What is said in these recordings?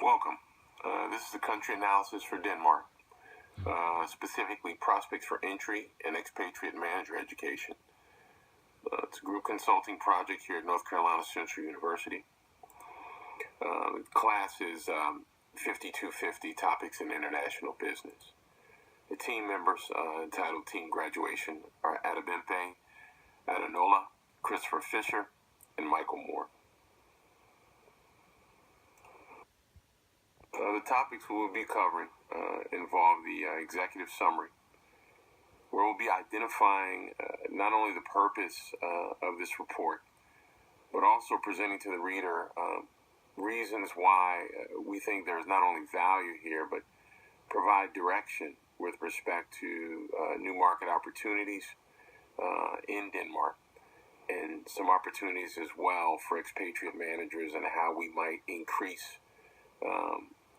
Welcome. This is a country analysis for Denmark, specifically prospects for entry and expatriate manager education. It's a group consulting project here at North Carolina Central University. The class is 5250 Topics in International Business. The team members entitled Team Graduation are Adabimpe Adenola, Christopher Fisher, and Michael Moore. The topics we will be covering involve the executive summary, where we'll be identifying not only the purpose of this report, but also presenting to the reader reasons why we think there's not only value here, but provide direction with respect to new market opportunities in Denmark, and some opportunities as well for expatriate managers and how we might increase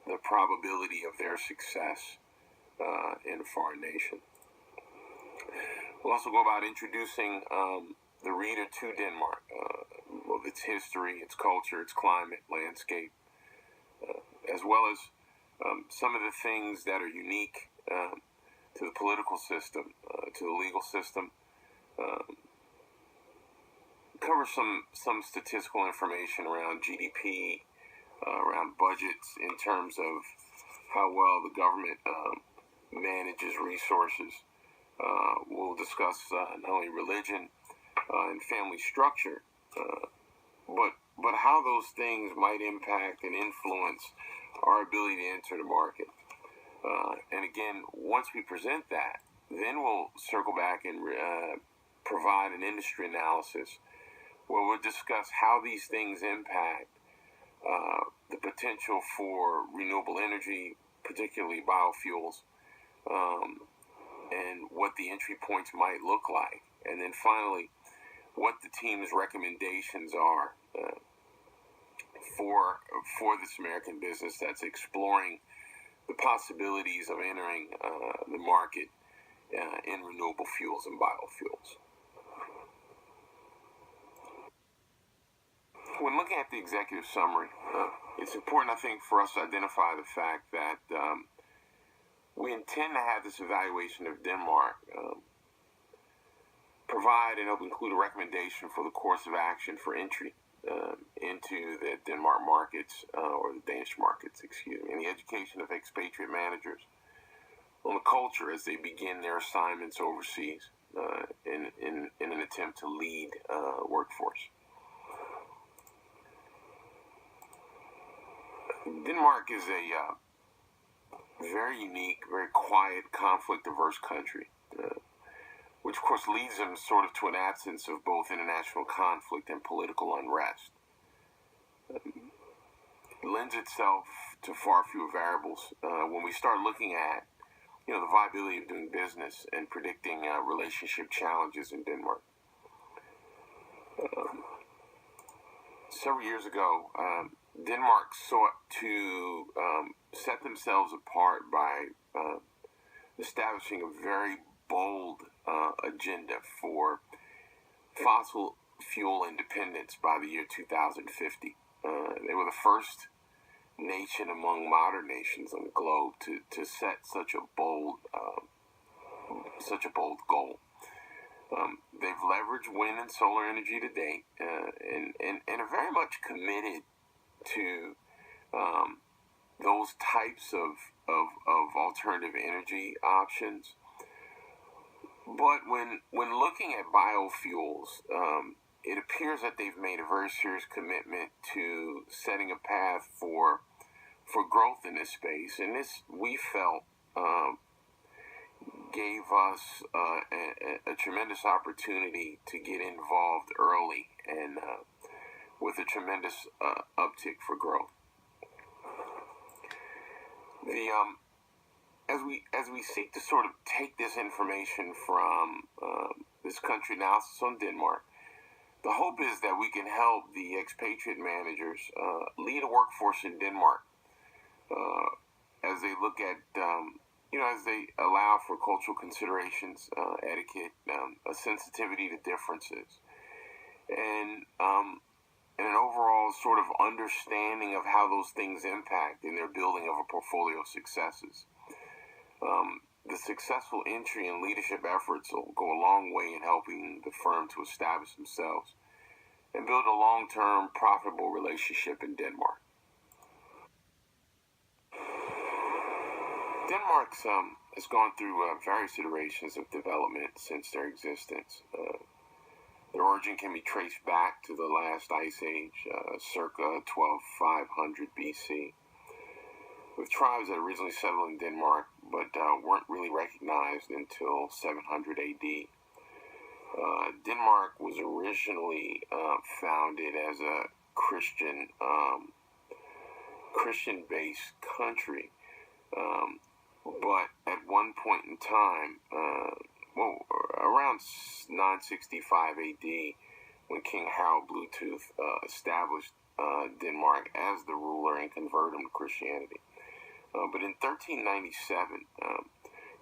the probability of their success in a foreign nation. We'll also go about introducing the reader to Denmark, its history, its culture, its climate, landscape, as well as some of the things that are unique to the political system, to the legal system. Cover some statistical information around GDP, around budgets in terms of how well the government manages resources. We'll discuss not only religion and family structure, but how those things might impact and influence our ability to enter the market. And again, once we present that, then we'll circle back and provide an industry analysis where we'll discuss how these things impact the potential for renewable energy, particularly biofuels, and what the entry points might look like. And then finally, what the team's recommendations are for this American business that's exploring the possibilities of entering the market in renewable fuels and biofuels. When looking at the executive summary, it's important, I think, for us to identify the fact that we intend to have this evaluation of Denmark provide and include a recommendation for the course of action for entry into the Denmark markets, or the Danish markets, and the education of expatriate managers on the culture as they begin their assignments overseas in an attempt to lead workforce. Denmark is a very unique, very quiet, conflict-averse country, which of course leads them sort of to an absence of both international conflict and political unrest. It lends itself to far fewer variables when we start looking at, the viability of doing business and predicting relationship challenges in Denmark. Several years ago, Denmark sought to set themselves apart by establishing a very bold agenda for fossil fuel independence by the year 2050. They were the first nation among modern nations on the globe to set such a bold goal. They've leveraged wind and solar energy to date, and are very much committed to those types of alternative energy options. But when looking at biofuels, it appears that they've made a very serious commitment to setting a path for growth in this space. And this, we felt, gave us a tremendous opportunity to get involved early and with a tremendous uptick for growth. As we seek to sort of take this information from this country analysis on Denmark, the hope is that we can help the expatriate managers lead a workforce in Denmark as they look at, as they allow for cultural considerations, etiquette, a sensitivity to differences, and and an overall sort of understanding of how those things impact in their building of a portfolio of successes. The successful entry and leadership efforts will go a long way in helping the firm to establish themselves and build a long-term profitable relationship in Denmark. Denmark has gone through various iterations of development since their existence. Their origin can be traced back to the last ice age, circa 12,500 BC, with tribes that originally settled in Denmark but weren't really recognized until 700 AD. Denmark was originally founded as a Christian-based country, but at one point in time, around 965 AD, when King Harald Bluetooth established Denmark as the ruler and converted him to Christianity. But in 1397,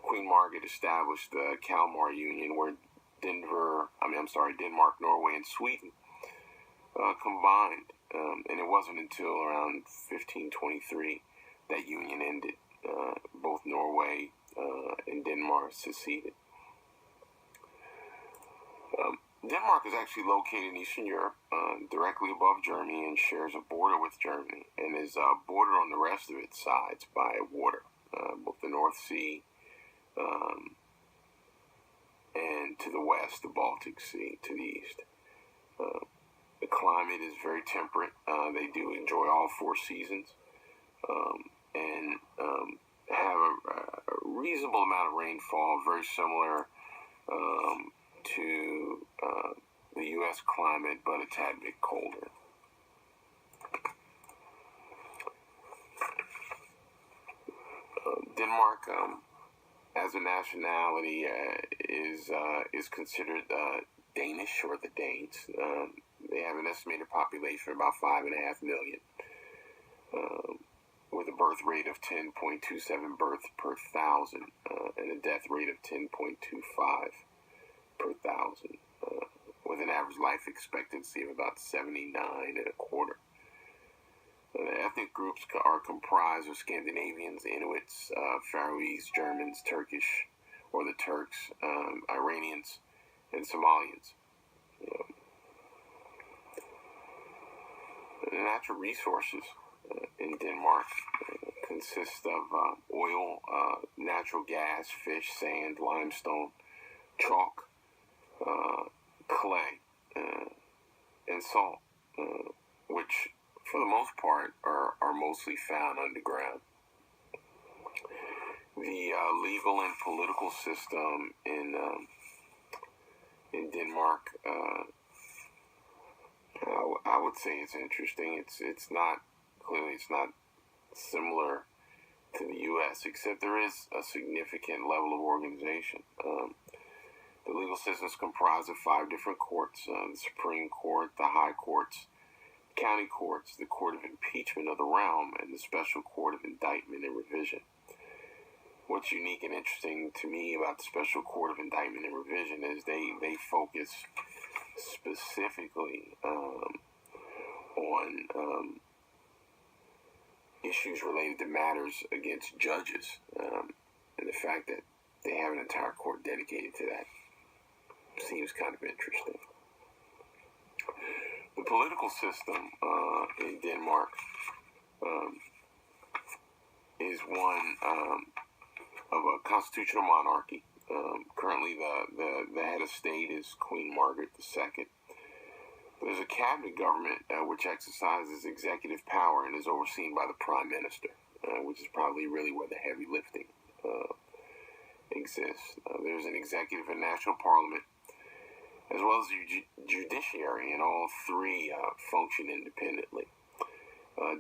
Queen Margaret established the Kalmar Union, where Denmark, Norway, and Sweden combined. And it wasn't until around 1523 that union ended. Both Norway and Denmark seceded. Denmark is actually located in Eastern Europe, directly above Germany, and shares a border with Germany, and is bordered on the rest of its sides by water, both the North Sea and to the west, the Baltic Sea to the east. The climate is very temperate. They do enjoy all four seasons, and have a reasonable amount of rainfall, very similar to the U.S. climate, but a tad bit colder. Denmark, as a nationality, is considered Danish, or the Danes. They have an estimated population of about 5.5 million, with a birth rate of 10.27 births per thousand, and a death rate of 10.25 per thousand, with an average life expectancy of about 79.25. The ethnic groups are comprised of Scandinavians, Inuits, Faroese, Germans, Turkish, or the Turks, Iranians, and Somalians. The natural resources in Denmark consist of oil, natural gas, fish, sand, limestone, chalk, clay, and salt, which for the most part are mostly found underground. The legal and political system in Denmark, I would say it's interesting. It's not similar to the U.S., except there is a significant level of organization. The legal system is comprised of 5 different courts: the Supreme Court, the High Courts, County Courts, the Court of Impeachment of the Realm, and the Special Court of Indictment and Revision. What's unique and interesting to me about the Special Court of Indictment and Revision is they focus specifically on issues related to matters against judges, and the fact that they have an entire court dedicated to that seems kind of interesting. The political system in Denmark is one of a constitutional monarchy. Currently, the head of state is Queen Margaret II. There's a cabinet government which exercises executive power and is overseen by the Prime Minister, which is probably really where the heavy lifting exists. There's an executive and national parliament, as well as the judiciary, and all three function independently.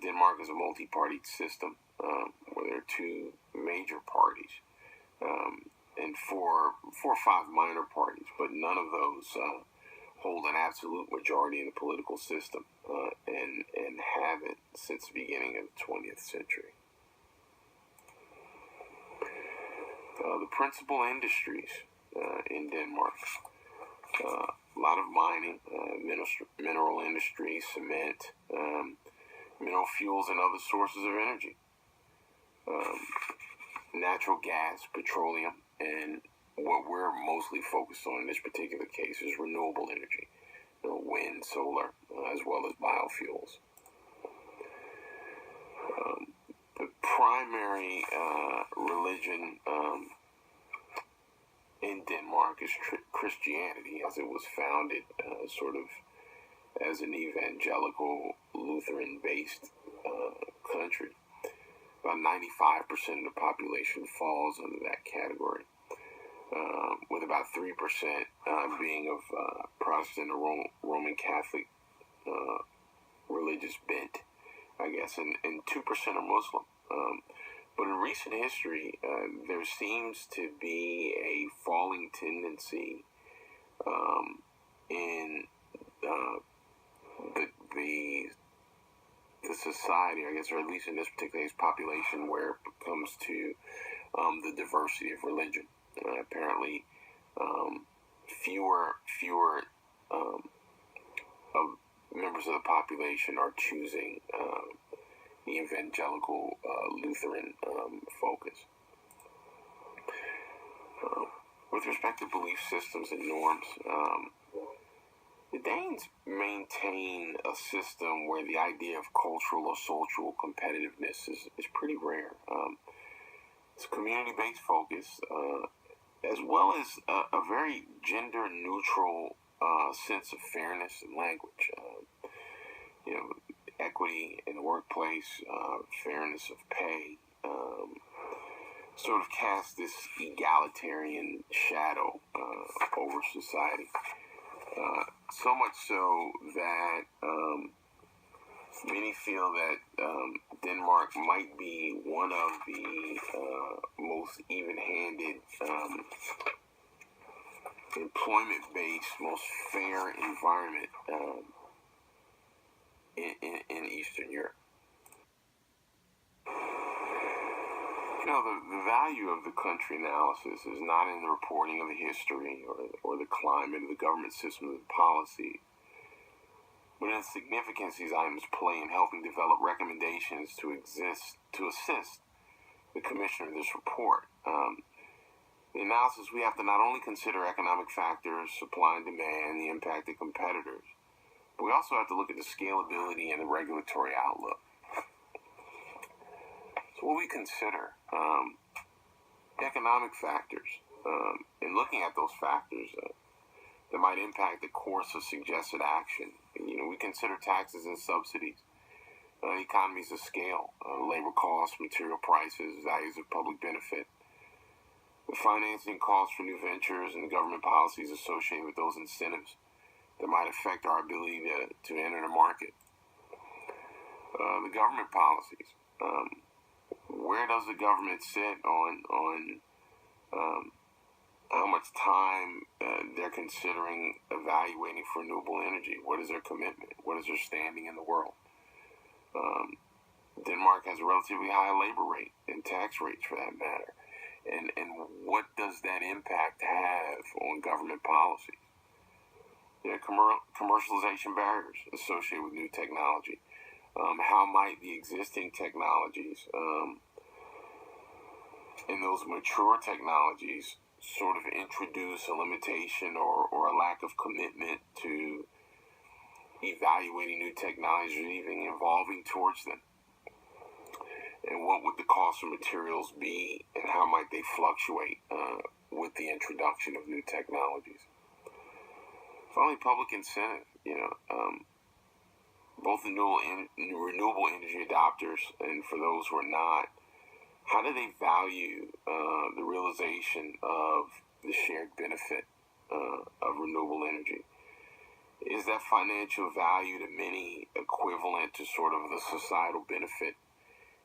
Denmark is a multi-party system where there are 2 major parties and four or five minor parties, but none of those hold an absolute majority in the political system, and haven't since the beginning of the 20th century. The principal industries in Denmark a lot of mining, mineral industry, cement, mineral fuels, and other sources of energy. Natural gas, petroleum, and what we're mostly focused on in this particular case is renewable energy, wind, solar, as well as biofuels. The primary religion in Denmark is Christianity, as it was founded sort of as an evangelical Lutheran-based country. About 95% of the population falls under that category, with about 3% being of Protestant or Roman Catholic religious bent, I guess, and 2% are Muslim. But in recent history, there seems to be a falling tendency in the society, I guess, or at least in this particular case, population, where it comes to the diversity of religion. Apparently, fewer of members of the population are choosing the evangelical Lutheran focus. With respect to belief systems and norms, the Danes maintain a system where the idea of cultural or social competitiveness is pretty rare. It's a community-based focus, as well as a very gender-neutral sense of fairness in language. Equity in the workplace, fairness of pay, sort of cast this egalitarian shadow over society. So much so that many feel that Denmark might be one of the most even-handed, employment-based, most fair environment in Eastern Europe. The value of the country analysis is not in the reporting of the history or the climate of the government system or the policy, but in the significance these items play in helping develop recommendations to assist the commissioner of this report. The analysis, we have to not only consider economic factors, supply and demand, the impact of competitors, but we also have to look at the scalability and the regulatory outlook. So what we consider, economic factors, in looking at those factors that might impact the course of suggested action. We consider taxes and subsidies, economies of scale, labor costs, material prices, values of public benefit, the financing costs for new ventures, and the government policies associated with those incentives that might affect our ability to enter the market. The government policies. Where does the government sit on how much time they're considering evaluating for renewable energy? What is their commitment? What is their standing in the world? Denmark has a relatively high labor rate and tax rates, for that matter. And what does that impact have on government policies? Commercialization barriers associated with new technology. How might the existing technologies and those mature technologies sort of introduce a limitation or a lack of commitment to evaluating new technologies or even evolving towards them? And what would the cost of materials be, and how might they fluctuate with the introduction of new technologies? Finally, public incentive. Both the renewable energy adopters and for those who are not, how do they value the realization of the shared benefit of renewable energy? Is that financial value to many equivalent to sort of the societal benefit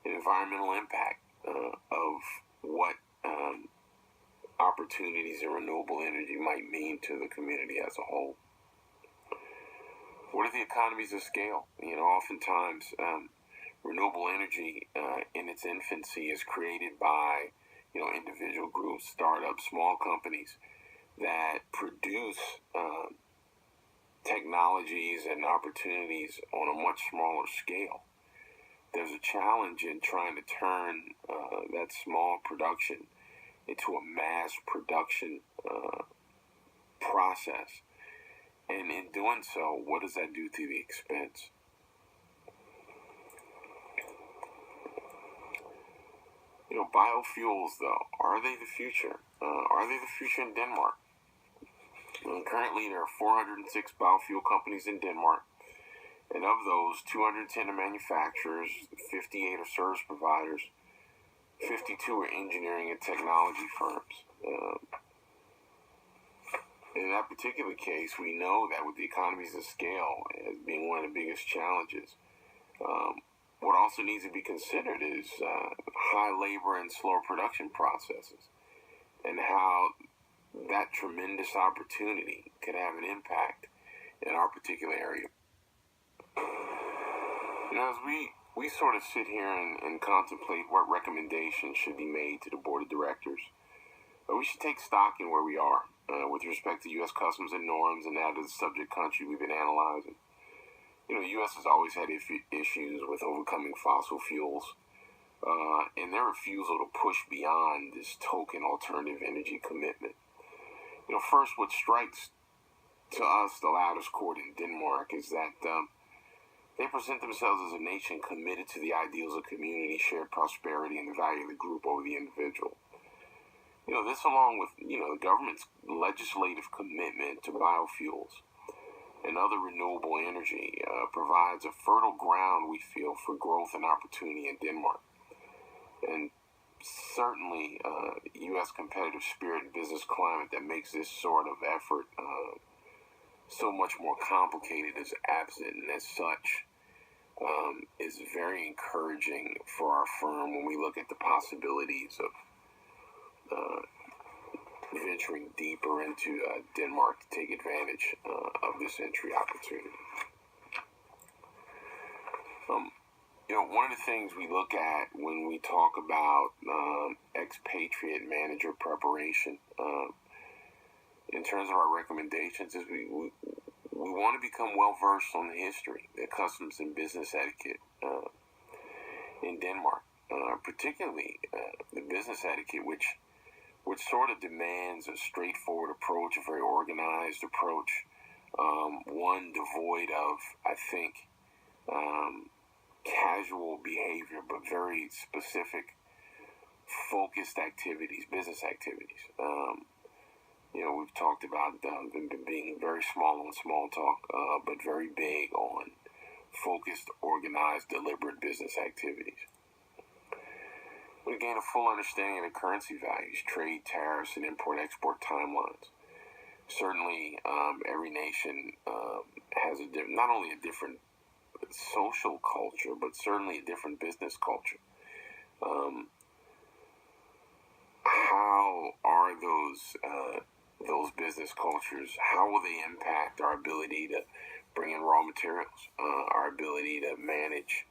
and environmental impact of what opportunities in renewable energy might mean to the community as a whole? What are the economies of scale? Oftentimes renewable energy in its infancy is created by individual groups, startups, small companies that produce technologies and opportunities on a much smaller scale. There's a challenge in trying to turn that small production into a mass production process. And in doing so, what does that do to the expense? Biofuels, though, are they the future? Are they the future in Denmark? Currently, there are 406 biofuel companies in Denmark. And of those, 210 are manufacturers, 58 are service providers, 52 are engineering and technology firms. In that particular case, we know that with the economies of scale as being one of the biggest challenges, what also needs to be considered is high labor and slow production processes, and how that tremendous opportunity could have an impact in our particular area. As we sort of sit here and contemplate what recommendations should be made to the board of directors, we should take stock in where we are with respect to U.S. customs and norms and that of the subject country we've been analyzing. The U.S. has always had issues with overcoming fossil fuels and their refusal to push beyond this token alternative energy commitment. First, what strikes to us the loudest chord in Denmark is that they present themselves as a nation committed to the ideals of community, shared prosperity, and the value of the group over the individual. This, along with, the government's legislative commitment to biofuels and other renewable energy, provides a fertile ground, we feel, for growth and opportunity in Denmark. And certainly, U.S. competitive spirit and business climate that makes this sort of effort so much more complicated is absent, and as such, is very encouraging for our firm when we look at the possibilities of venturing deeper into Denmark to take advantage of this entry opportunity. One of the things we look at when we talk about expatriate manager preparation in terms of our recommendations is we want to become well-versed on the history, the customs and business etiquette in Denmark, particularly the business etiquette, which sort of demands a straightforward approach, a very organized approach, one devoid of, I think, casual behavior, but very specific, focused activities, business activities. We've talked about them being very small on small talk, but very big on focused, organized, deliberate business activities. We gain a full understanding of the currency values, trade, tariffs, and import-export timelines. Certainly, every nation has not only a different social culture, but certainly a different business culture. How are those business cultures, how will they impact our ability to bring in raw materials, our ability to manage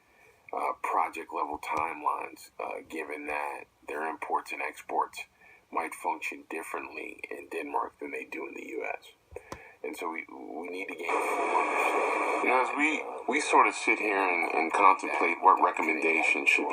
project level timelines, given that their imports and exports might function differently in Denmark than they do in the U.S. And so we need to gain a full understanding. As we sort of sit here and contemplate what recommendations should